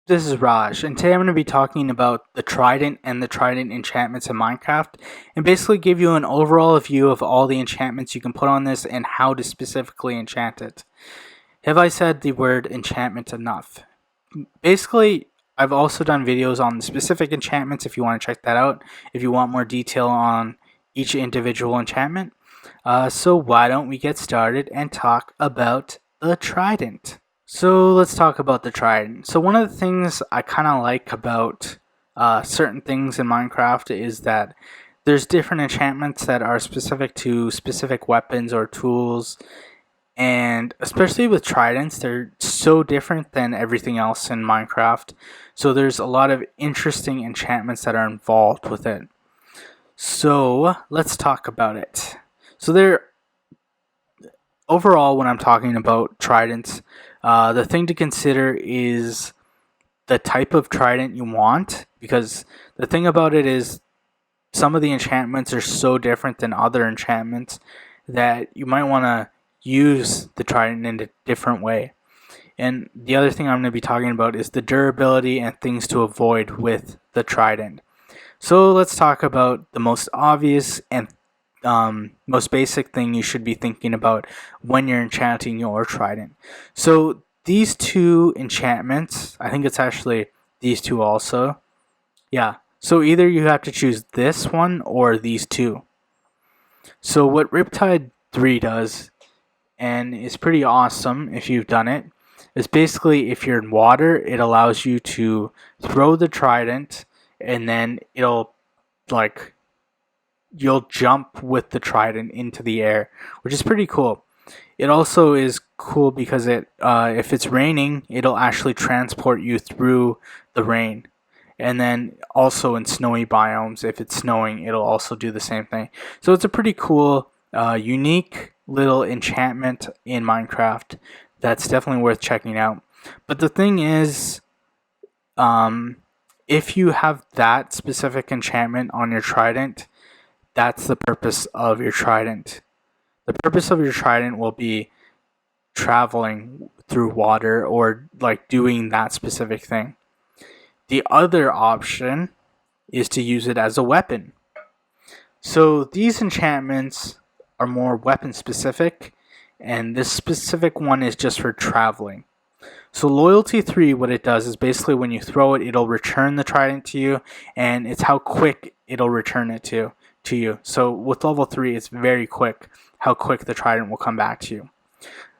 This is Raj, and today I'm going to be talking about the Trident and the Trident Enchantments in Minecraft, and basically give you an overall view of all the enchantments you can put on this and how to specifically enchant it. Have I said the word enchantment enough? Basically, I've also done videos on the specific enchantments if you want to check that out, if you want more detail on each individual enchantment. So why don't we get started and talk about the Trident? So let's talk about the Trident. So one of the things I kind of like about certain things in Minecraft is that there's different enchantments that are specific to specific weapons or tools, and especially with Tridents, they're so different than everything else in Minecraft. So there's a lot of interesting enchantments that are involved with it. So let's talk about it. So there overall, when I'm talking about tridents, the thing to consider is the type of trident you want, because the thing about it is some of the enchantments are so different than other enchantments that you might want to use the trident in a different way. And the other thing I'm going to be talking about is the durability and things to avoid with the trident. So let's talk about the most obvious and most basic thing you should be thinking about when you're enchanting your trident. So these two enchantments, I think it's actually these two also. Yeah. So either you have to choose this one or these two. So what Riptide 3 does, and it's pretty awesome if you've done it, is basically if you're in water, it allows you to throw the trident and then it'll like you'll jump with the trident into the air, which is pretty cool. It also is cool because if it's raining, it'll actually transport you through the rain. And then also in snowy biomes, if it's snowing, it'll also do the same thing. So it's a pretty cool, unique little enchantment in Minecraft that's definitely worth checking out. But the thing is, if you have that specific enchantment on your trident, that's the purpose of your trident. The purpose of your trident will be traveling through water or like doing that specific thing. The other option is to use it as a weapon. So these enchantments are more weapon specific, and this specific one is just for traveling. So Loyalty 3, what it does is basically when you throw it, it'll return the trident to you, and it's how quick it'll return it to you. So with level 3, it's very quick how quick the trident will come back to you.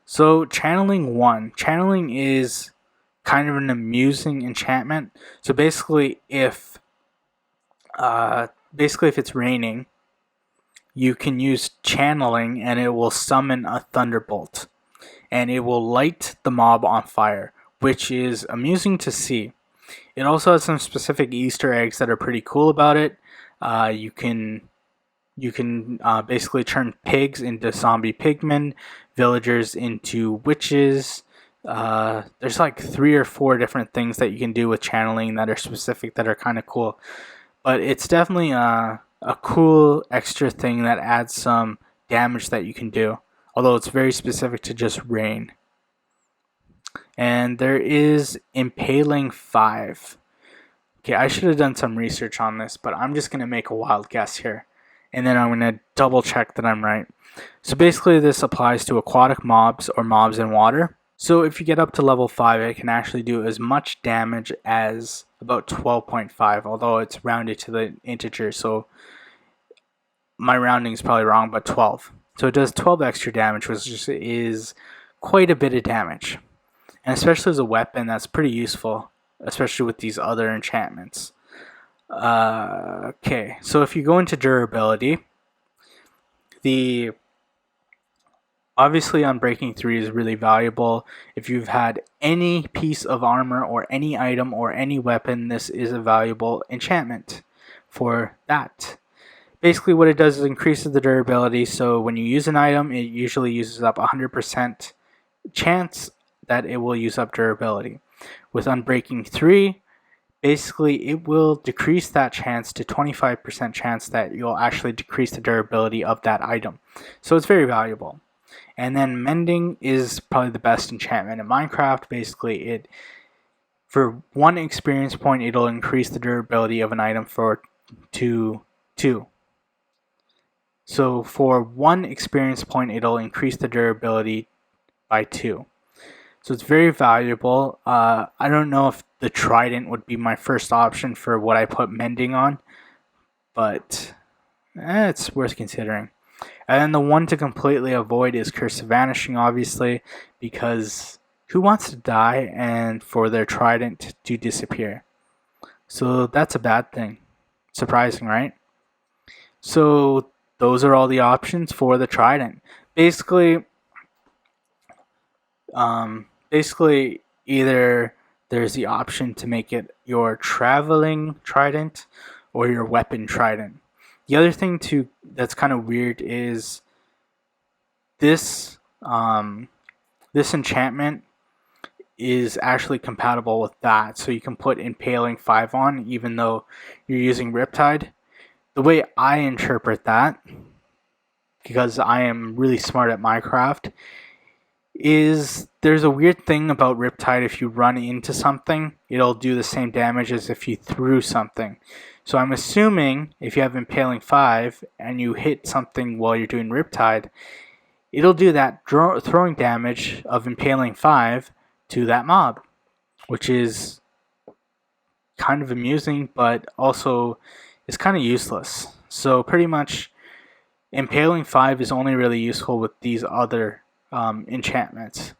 So Channeling 1. Channeling is kind of an amusing enchantment. So basically if it's raining, you can use channeling and it will summon a thunderbolt and it will light the mob on fire, which is amusing to see. It also has some specific Easter eggs that are pretty cool about it. You can basically turn pigs into zombie pigmen, villagers into witches. There's like 3 or 4 different things that you can do with channeling that are specific that are kind of cool. But it's definitely a cool extra thing that adds some damage that you can do, although it's very specific to just rain. And there is Impaling 5. Okay, I should have done some research on this, but I'm just going to make a wild guess here. And then I'm going to double check that I'm right. So basically this applies to aquatic mobs or mobs in water. So if you get up to level 5, it can actually do as much damage as about 12.5, although it's rounded to the integer, so my rounding is probably wrong, but 12. So it does 12 extra damage, which is quite a bit of damage. And especially as a weapon, that's pretty useful, especially with these other enchantments. Okay, so if you go into durability, obviously Unbreaking 3 is really valuable. If you've had any piece of armor or any item or any weapon, this is a valuable enchantment for that. Basically what it does is increases the durability, so when you use an item, it usually uses up 100% chance that it will use up durability. With Unbreaking 3, basically it will decrease that chance to 25% chance that you'll actually decrease the durability of that item. So it's very valuable. And then Mending is probably the best enchantment in Minecraft. Basically For 1 experience point, it'll increase the durability of an item for 2. So for 1 experience point, it'll increase the durability by 2. So it's very valuable. I don't know if the Trident would be my first option for what I put Mending on, but it's worth considering. And then the one to completely avoid is Curse of Vanishing, obviously, because who wants to die and for their Trident to disappear? So that's a bad thing. Surprising, right? So those are all the options for the Trident. Basically, either there's the option to make it your traveling Trident or your weapon Trident. The other thing too that's kind of weird is this this enchantment is actually compatible with that, so you can put Impaling 5 on even though you're using Riptide. The way I interpret that, because I am really smart at Minecraft, is there's a weird thing about Riptide. If you run into something, it'll do the same damage as if you threw something. So I'm assuming if you have Impaling 5 and you hit something while you're doing Riptide, it'll do that throwing damage of Impaling 5 to that mob, which is kind of amusing, but also is kind of useless. So pretty much Impaling 5 is only really useful with these other enchantments.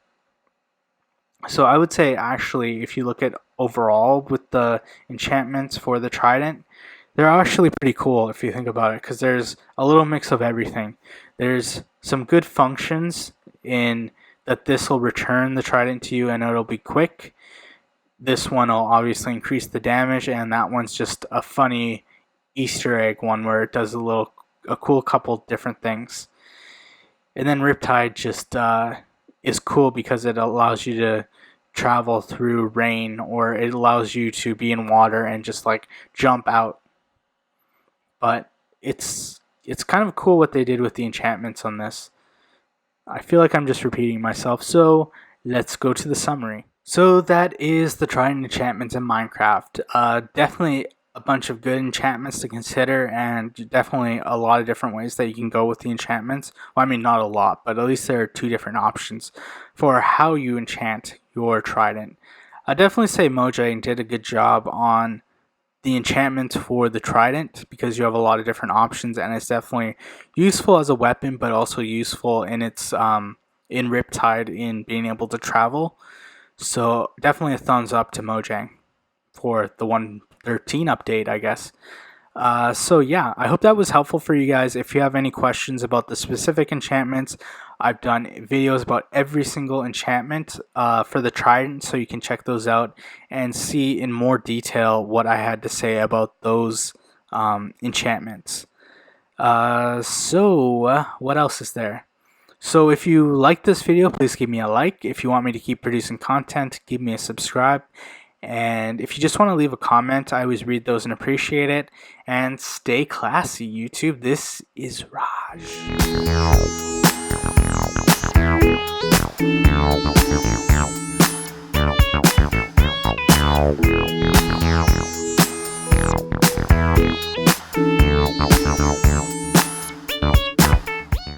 So I would say actually, if you look at overall with the enchantments for the Trident, they're actually pretty cool if you think about it, because there's a little mix of everything. There's some good functions in that this will return the Trident to you and it'll be quick. This one will obviously increase the damage, and that one's just a funny Easter egg one where it does a cool couple different things. And then Riptide just is cool because it allows you to travel through rain, or it allows you to be in water and just like jump out. But it's kind of cool what they did with the enchantments on this. I feel like I'm just repeating myself, so let's go to the summary. So that is the Trident Enchantments in Minecraft. Definitely a bunch of good enchantments to consider, and definitely a lot of different ways that you can go with the enchantments. Well, I mean, not a lot, but at least there are 2 different options for how you enchant your Trident. I definitely say Mojang did a good job on the enchantments for the Trident, because you have a lot of different options, and it's definitely useful as a weapon, but also useful in its in Riptide in being able to travel. So definitely a thumbs up to Mojang for the 1.13 update, I guess. So yeah, I hope that was helpful for you guys. If you have any questions about the specific enchantments, I've done videos about every single enchantment for the Trident, so you can check those out and see in more detail what I had to say about those enchantments. So what else is there? So if you like this video, please give me a like. If you want me to keep producing content, give me a subscribe. And if you just want to leave a comment, I always read those and appreciate it. And stay classy, YouTube. This is Raj.